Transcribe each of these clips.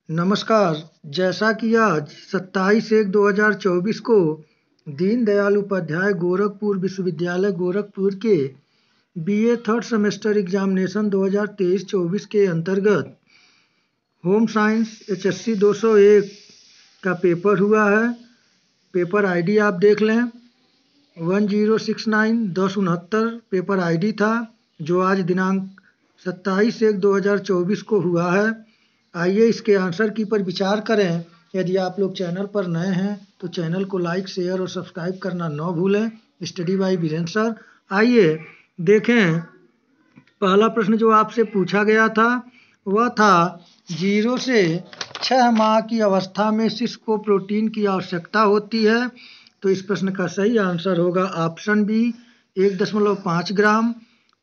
नमस्कार। जैसा कि आज 27/1/2024 को दीनदयाल उपाध्याय गोरखपुर विश्वविद्यालय गोरखपुर के बीए थर्ड सेमेस्टर एग्जामिनेशन 2023-24 के अंतर्गत होम साइंस HSC 201 का पेपर हुआ है। पेपर आईडी आप देख लें 1069-1069 पेपर आईडी था, जो आज दिनांक 27/1/2024 को हुआ है। आइए इसके आंसर की पर विचार करें। यदि आप लोग चैनल पर नए हैं तो चैनल को लाइक, शेयर और सब्सक्राइब करना न भूलें। Study by Virendra sir. आइए देखें, पहला प्रश्न जो आपसे पूछा गया था वह था 0 से 6 माह की अवस्था में शिशु को प्रोटीन की आवश्यकता होती है। तो इस प्रश्न का सही आंसर होगा ऑप्शन बी 1.5 ग्राम।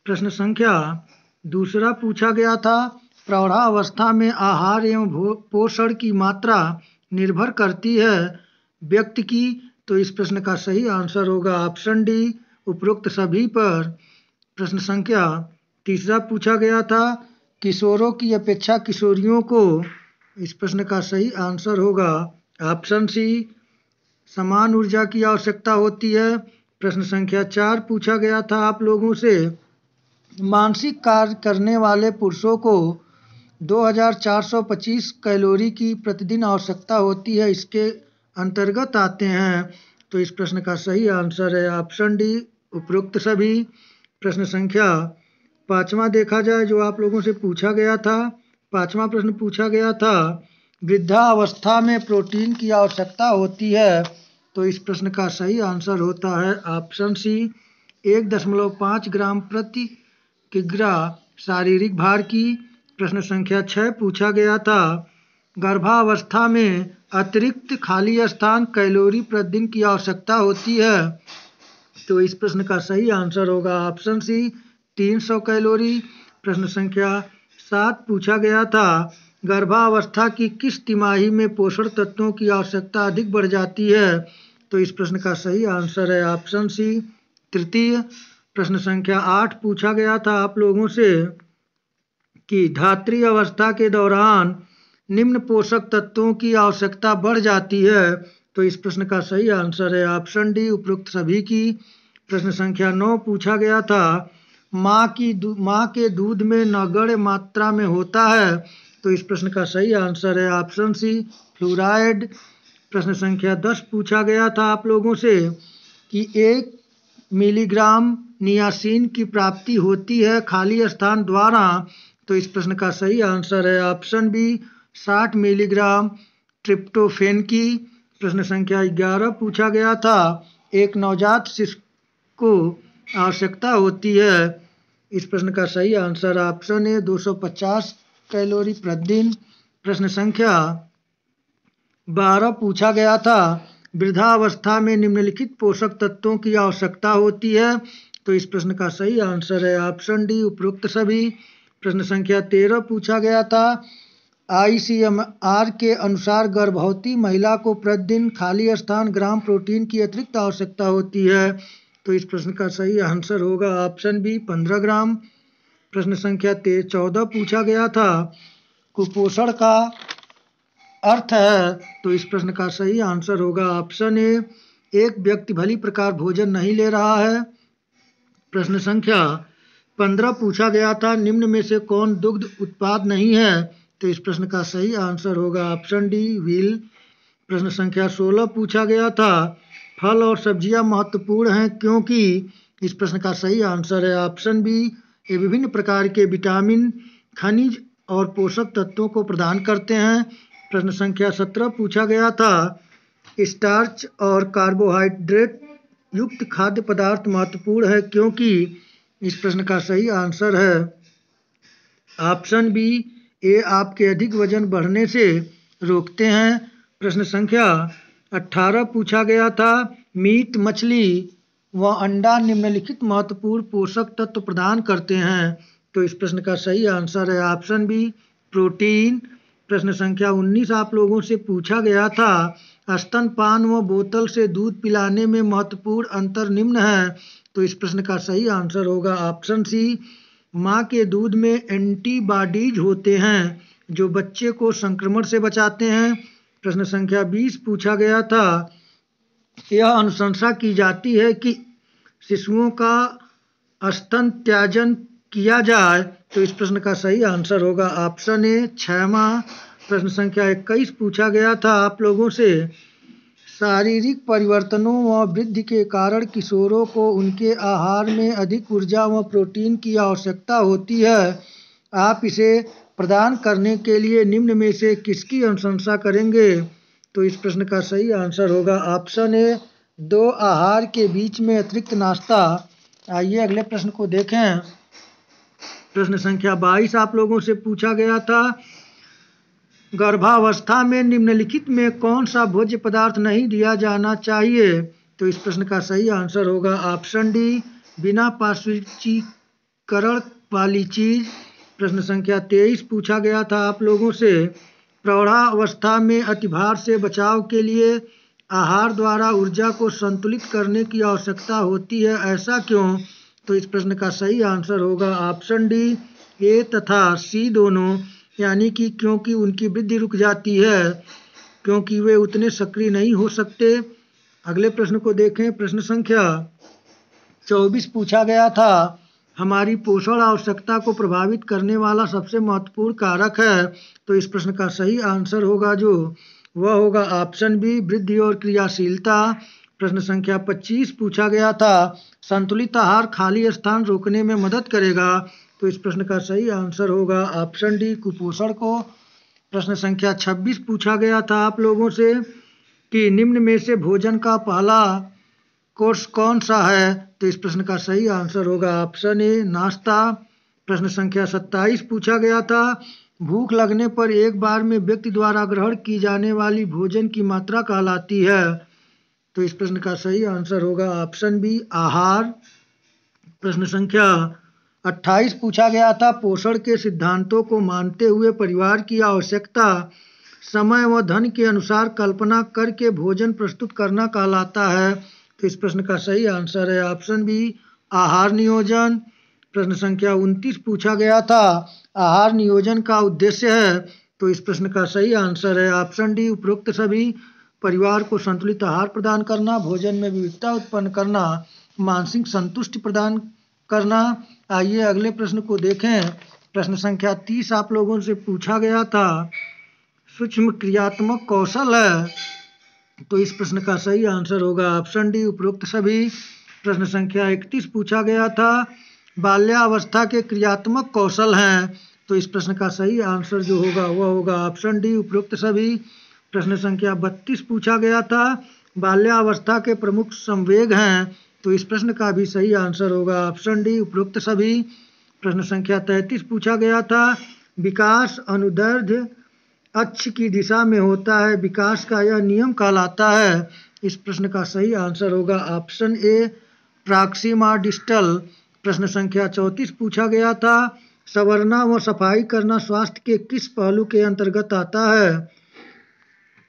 प्रश्न संख्या दूसरा पूछा गया था प्रौढ़ावस्था में आहार एवं पोषण की मात्रा निर्भर करती है व्यक्ति की। तो इस प्रश्न का सही आंसर होगा ऑप्शन डी उपरोक्त सभी पर। प्रश्न संख्या तीसरा पूछा गया था किशोरों की अपेक्षा किशोरियों को। इस प्रश्न का सही आंसर होगा ऑप्शन सी समान ऊर्जा की आवश्यकता होती है। प्रश्न संख्या 4 पूछा गया था आप लोगों से मानसिक कार्य करने वाले पुरुषों को 2425 कैलोरी की प्रतिदिन आवश्यकता होती है, इसके अंतर्गत आते हैं। तो इस प्रश्न का सही आंसर है ऑप्शन डी उपरोक्त सभी। प्रश्न संख्या 5वां देखा जाए जो आप लोगों से पूछा गया था। 5वां प्रश्न पूछा गया था वृद्धावस्था में प्रोटीन की आवश्यकता होती है। तो इस प्रश्न का सही आंसर होता है ऑप्शन सी 1.5 ग्राम प्रति किग्रा शारीरिक भार की। प्रश्न संख्या 6 पूछा गया था गर्भावस्था में अतिरिक्त खाली स्थान कैलोरी प्रतिदिन की आवश्यकता होती है। तो इस प्रश्न का सही आंसर होगा ऑप्शन सी 300 कैलोरी। प्रश्न संख्या 7 पूछा गया था गर्भावस्था की किस तिमाही में पोषण तत्वों की आवश्यकता अधिक बढ़ जाती है। तो इस प्रश्न का सही आंसर है ऑप्शन सी तृतीय। प्रश्न संख्या 8 पूछा गया था आप लोगों से कि धात्री अवस्था के दौरान निम्न पोषक तत्वों की आवश्यकता बढ़ जाती है। तो इस प्रश्न का सही आंसर है ऑप्शन डी उपरोक्त सभी की। प्रश्न संख्या 9 पूछा गया था माँ के दूध में नगण्य मात्रा में होता है। तो इस प्रश्न का सही आंसर है ऑप्शन सी फ्लोराइड। प्रश्न संख्या 10 पूछा गया था आप लोगों से कि 1 मिलीग्राम नियासिन की प्राप्ति होती है खाली स्थान द्वारा। तो इस प्रश्न का सही आंसर है ऑप्शन बी 60 मिलीग्राम ट्रिप्टोफेन की। प्रश्न संख्या 11 पूछा गया था एक नवजात शिशु को आवश्यकता होती है। इस प्रश्न का सही आंसर ऑप्शन ए 250 कैलोरी प्रतिदिन। प्रश्न संख्या 12 पूछा गया था वृद्धावस्था में निम्नलिखित पोषक तत्वों की आवश्यकता होती है। तो इस प्रश्न का सही आंसर है ऑप्शन डी उपरोक्त सभी। प्रश्न संख्या 13 पूछा गया था ICMR के अनुसार गर्भवती महिला को प्रतिदिन खाली स्थान ग्राम प्रोटीन की अतिरिक्त आवश्यकता होती है। तो इस प्रश्न का सही आंसर होगा ऑप्शन बी 15 ग्राम। प्रश्न संख्या 14 पूछा गया था कुपोषण का अर्थ है। तो इस प्रश्न का सही आंसर होगा ऑप्शन ए एक व्यक्ति भली प्रकार भोजन नहीं ले रहा है। प्रश्न संख्या 15 पूछा गया था निम्न में से कौन दुग्ध उत्पाद नहीं है। तो इस प्रश्न का सही आंसर होगा ऑप्शन डी व्हील। प्रश्न संख्या 16 पूछा गया था फल और सब्जियां महत्वपूर्ण हैं क्योंकि। इस प्रश्न का सही आंसर है ऑप्शन बी ये विभिन्न प्रकार के विटामिन, खनिज और पोषक तत्वों को प्रदान करते हैं। प्रश्न संख्या 17 पूछा गया था स्टार्च और कार्बोहाइड्रेट युक्त खाद्य पदार्थ महत्वपूर्ण है क्योंकि। इस प्रश्न का सही आंसर है ऑप्शन बी ये आपके अधिक वजन बढ़ने से रोकते हैं। प्रश्न संख्या 18 पूछा गया था मीट, मछली व अंडा निम्नलिखित महत्वपूर्ण पोषक तत्व प्रदान करते हैं। तो इस प्रश्न का सही आंसर है ऑप्शन बी प्रोटीन। प्रश्न संख्या 19 आप लोगों से पूछा गया था स्तनपान व बोतल से दूध पिलाने में महत्वपूर्ण अंतर निम्न है। तो इस प्रश्न का सही आंसर होगा ऑप्शन सी माँ के दूध में एंटीबॉडीज होते हैं जो बच्चे को संक्रमण से बचाते हैं। प्रश्न संख्या 20 पूछा गया था, यह अनुशंसा की जाती है कि शिशुओं का स्तन त्याजन किया जाए। तो इस प्रश्न का सही आंसर होगा ऑप्शन ए 6 माह। प्रश्न संख्या 21 पूछा गया था आप लोगों से, शारीरिक परिवर्तनों व वृद्धि के कारण किशोरों को उनके आहार में अधिक ऊर्जा व प्रोटीन की आवश्यकता होती है। आप इसे प्रदान करने के लिए निम्न में से किसकी अनुशंसा करेंगे? तो इस प्रश्न का सही आंसर होगा ऑप्शन ए 2 आहार के बीच में अतिरिक्त नाश्ता। आइए अगले प्रश्न को देखें। प्रश्न संख्या 22 आप लोगों से पूछा गया था, गर्भावस्था में निम्नलिखित में कौन सा भोज्य पदार्थ नहीं दिया जाना चाहिए? तो इस प्रश्न का सही आंसर होगा ऑप्शन डी बिना पाश्चुरीकरण वाली चीज। प्रश्न संख्या 23 पूछा गया था आप लोगों से, प्रौढ़ावस्था में अतिभार से बचाव के लिए आहार द्वारा ऊर्जा को संतुलित करने की आवश्यकता होती है, ऐसा क्यों? तो इस प्रश्न का सही आंसर होगा ऑप्शन डी ए तथा सी दोनों, यानी कि क्योंकि उनकी वृद्धि रुक जाती है, क्योंकि वे उतने सक्रिय नहीं हो सकते। अगले प्रश्न को देखें। प्रश्न संख्या 24 पूछा गया था, हमारी पोषण आवश्यकता को प्रभावित करने वाला सबसे महत्वपूर्ण कारक है। तो इस प्रश्न का सही आंसर होगा जो वह होगा ऑप्शन बी वृद्धि और क्रियाशीलता। प्रश्न संख्या 25 पूछा गया था, संतुलित आहार खाली स्थान रोकने में मदद करेगा। तो इस प्रश्न का सही आंसर होगा ऑप्शन डी कुपोषण को। प्रश्न संख्या 26 पूछा गया था आप लोगों से कि निम्न में से भोजन का पहला कोर्स कौन सा है? तो इस प्रश्न का सही आंसर होगा ऑप्शन ए नाश्ता। प्रश्न संख्या 27 पूछा गया था, भूख लगने पर एक बार में व्यक्ति द्वारा ग्रहण की जाने वाली भोजन की मात्रा कहलाती है। तो इस प्रश्न का सही आंसर होगा ऑप्शन बी आहार। प्रश्न संख्या 28 पूछा गया था, पोषण के सिद्धांतों को मानते हुए परिवार की आवश्यकता समय व धन के अनुसार कल्पना करके भोजन प्रस्तुत करना कहलाता है। तो इस प्रश्न का सही आंसर है ऑप्शन बी आहार नियोजन। प्रश्न संख्या 29 पूछा गया था, आहार नियोजन का उद्देश्य है। तो इस प्रश्न का सही आंसर है ऑप्शन डी उपरोक्त सभी। परिवार को संतुलित आहार प्रदान करना, भोजन में विविधता उत्पन्न करना, मानसिक संतुष्टि प्रदान करना। आइए अगले प्रश्न को देखें। प्रश्न संख्या 30 आप लोगों से पूछा गया था, सूक्ष्म क्रियात्मक कौशल है। तो इस प्रश्न का सही आंसर होगा ऑप्शन डी उपरोक्त सभी। प्रश्न संख्या 31 पूछा गया था, बाल्यावस्था के क्रियात्मक कौशल हैं। तो इस प्रश्न का सही आंसर जो होगा वह होगा ऑप्शन डी उपरोक्त सभी। प्रश्न संख्या 32 पूछा गया था, बाल्यावस्था के प्रमुख संवेग हैं। तो इस प्रश्न का भी सही आंसर होगा ऑप्शन डी उपरोक्त सभी। प्रश्न संख्या 33 पूछा गया था, विकास अनुदैर्ध्य अक्ष की दिशा में होता है, विकास का यह नियम कहलाता है। इस प्रश्न का सही आंसर होगा ऑप्शन ए प्रॉक्सिमा डिस्टल। प्रश्न संख्या 34 पूछा गया था, संवरना व सफाई करना स्वास्थ्य के किस पहलू के अंतर्गत आता है?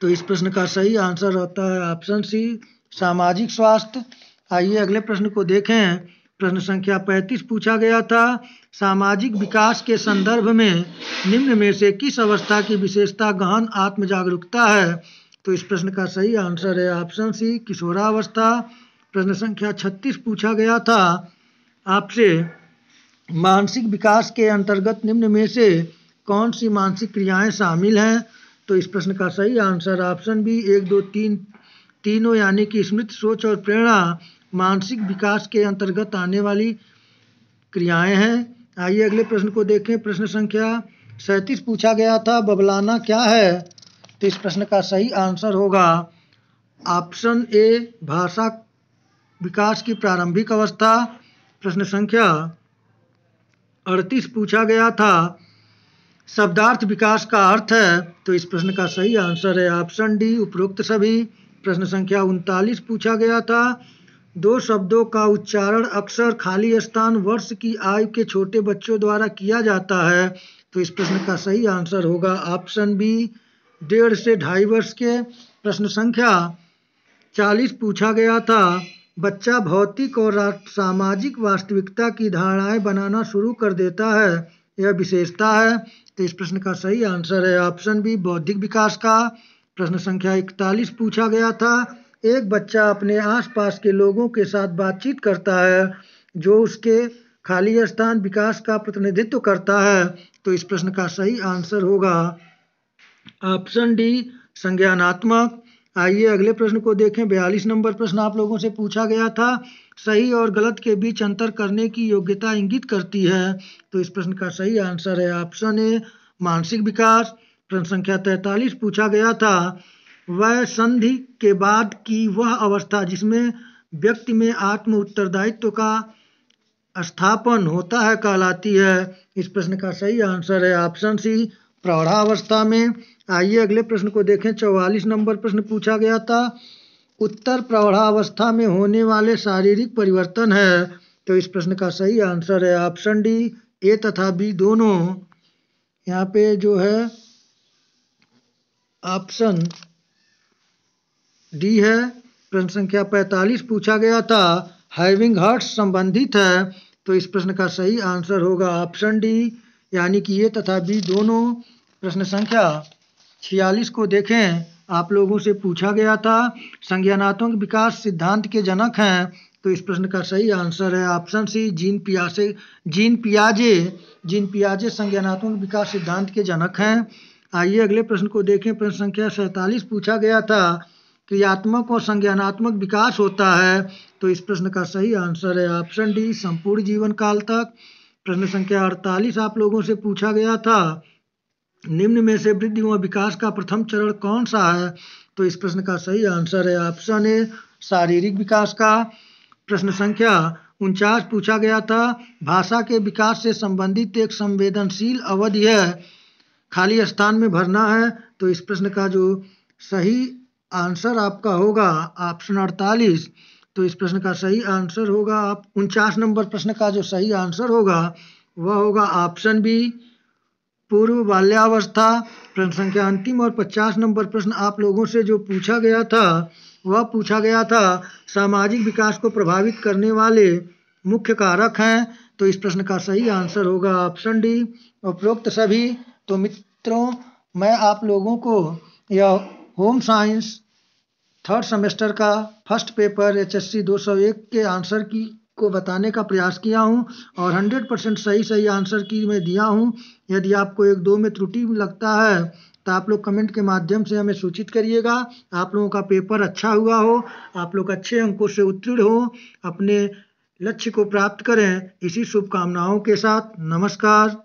तो इस प्रश्न का सही आंसर होता है ऑप्शन सी सामाजिक स्वास्थ्य। आइए अगले प्रश्न को देखें। प्रश्न संख्या 35 पूछा गया था, सामाजिक विकास के संदर्भ में निम्न में से किस अवस्था की विशेषता गहन आत्म जागरूकता है? तो इस प्रश्न का सही आंसर है ऑप्शन सी किशोरावस्था। प्रश्न संख्या 36 पूछा गया था आपसे, मानसिक विकास के अंतर्गत निम्न में से कौन सी मानसिक क्रियाएं शामिल हैं? तो इस प्रश्न का सही आंसर ऑप्शन बी 1, 2, 3 तीनों, यानी कि स्मृति, सोच और प्रेरणा मानसिक विकास के अंतर्गत आने वाली क्रियाएं हैं। आइए अगले प्रश्न को देखें। प्रश्न संख्या 37 पूछा गया था, बबलाना क्या है? तो इस प्रश्न का सही आंसर होगा ऑप्शन ए भाषा विकास की प्रारंभिक अवस्था। प्रश्न संख्या 38 पूछा गया था, शब्दार्थ विकास का अर्थ है। तो इस प्रश्न का सही आंसर है ऑप्शन डी उपरोक्त सभी। प्रश्न संख्या 39 पूछा गया था, दो शब्दों का उच्चारण अक्सर खाली स्थान वर्ष की आयु के छोटे बच्चों द्वारा किया जाता है। तो इस प्रश्न का सही आंसर होगा ऑप्शन बी 1.5 से 2.5 वर्ष के। प्रश्न संख्या 40 पूछा गया था, बच्चा भौतिक और सामाजिक वास्तविकता की धारणाएं बनाना शुरू कर देता है, यह विशेषता है। तो इस प्रश्न का सही आंसर है ऑप्शन बी बौद्धिक विकास का। प्रश्न संख्या 41 पूछा गया था, एक बच्चा अपने आसपास के लोगों के साथ बातचीत करता है जो उसके खाली स्थान विकास का प्रतिनिधित्व करता है। तो इस प्रश्न का सही आंसर होगा ऑप्शन डी संज्ञानात्मक। आइए अगले प्रश्न को देखें। 42 नंबर प्रश्न आप लोगों से पूछा गया था, सही और गलत के बीच अंतर करने की योग्यता इंगित करती है। तो इस प्रश्न का सही आंसर है ऑप्शन ए मानसिक विकास। प्रश्न संख्या 43 पूछा गया था, वह संधि के बाद की वह अवस्था जिसमें व्यक्ति में आत्म उत्तरदायित्व का स्थापन होता है कहलाती है। इस प्रश्न का सही आंसर है ऑप्शन सी प्रौढ़ावस्था में। आइए अगले प्रश्न को देखें। 44 नंबर प्रश्न पूछा गया था, उत्तर प्रौढ़ावस्था में होने वाले शारीरिक परिवर्तन है। तो इस प्रश्न का सही आंसर है ऑप्शन डी ए तथा बी दोनों। यहाँ पे जो है ऑप्शन डी है। प्रश्न संख्या 45 पूछा गया था, हैविंग हर्ट्स संबंधित है। तो इस प्रश्न का सही आंसर होगा ऑप्शन डी यानी कि ए तथा बी दोनों। प्रश्न संख्या 46 को देखें। आप लोगों से पूछा गया था, संज्ञानात्मक विकास सिद्धांत के जनक हैं। तो इस प्रश्न का सही आंसर है ऑप्शन सी जीन पियाजे संज्ञानात्मक विकास सिद्धांत के जनक हैं। आइए अगले प्रश्न को देखें। प्रश्न संख्या 47 पूछा गया था, क्रियात्मक और संज्ञानात्मक विकास होता है। तो इस प्रश्न का सही आंसर है ऑप्शन डी संपूर्ण जीवन काल तक। प्रश्न संख्या 48 आप लोगों से पूछा गया था, निम्न में से वृद्धि व विकास का प्रथम चरण कौन सा है। तो इस प्रश्न का सही आंसर है ऑप्शन ए शारीरिक विकास का। प्रश्न संख्या 49 पूछा गया था, भाषा के विकास से संबंधित एक संवेदनशील अवधि है, खाली स्थान में भरना है। तो इस प्रश्न का जो सही आंसर आपका होगा ऑप्शन 48। तो इस प्रश्न का सही आंसर होगा 49 नंबर प्रश्न का जो सही आंसर होगा वह होगा ऑप्शन बी पूर्व बाल्यावस्था। प्रश्न संख्या अंतिम और 50 नंबर प्रश्न आप लोगों से जो पूछा गया था वह पूछा गया था, सामाजिक विकास को प्रभावित करने वाले मुख्य कारक हैं। तो इस प्रश्न का सही आंसर होगा ऑप्शन डी उपरोक्त सभी। तो मित्रों, मैं आप लोगों को यह होम साइंस थर्ड सेमेस्टर का फर्स्ट पेपर HSC 201 के आंसर को बताने का प्रयास किया हूं और 100% सही आंसर की मैं दिया हूं। यदि आपको एक दो में त्रुटि लगता है तो आप लोग कमेंट के माध्यम से हमें सूचित करिएगा। आप लोगों का पेपर अच्छा हुआ हो, आप लोग अच्छे अंकों से उत्तीर्ण हो, अपने लक्ष्य को प्राप्त करें, इसी शुभकामनाओं के साथ नमस्कार।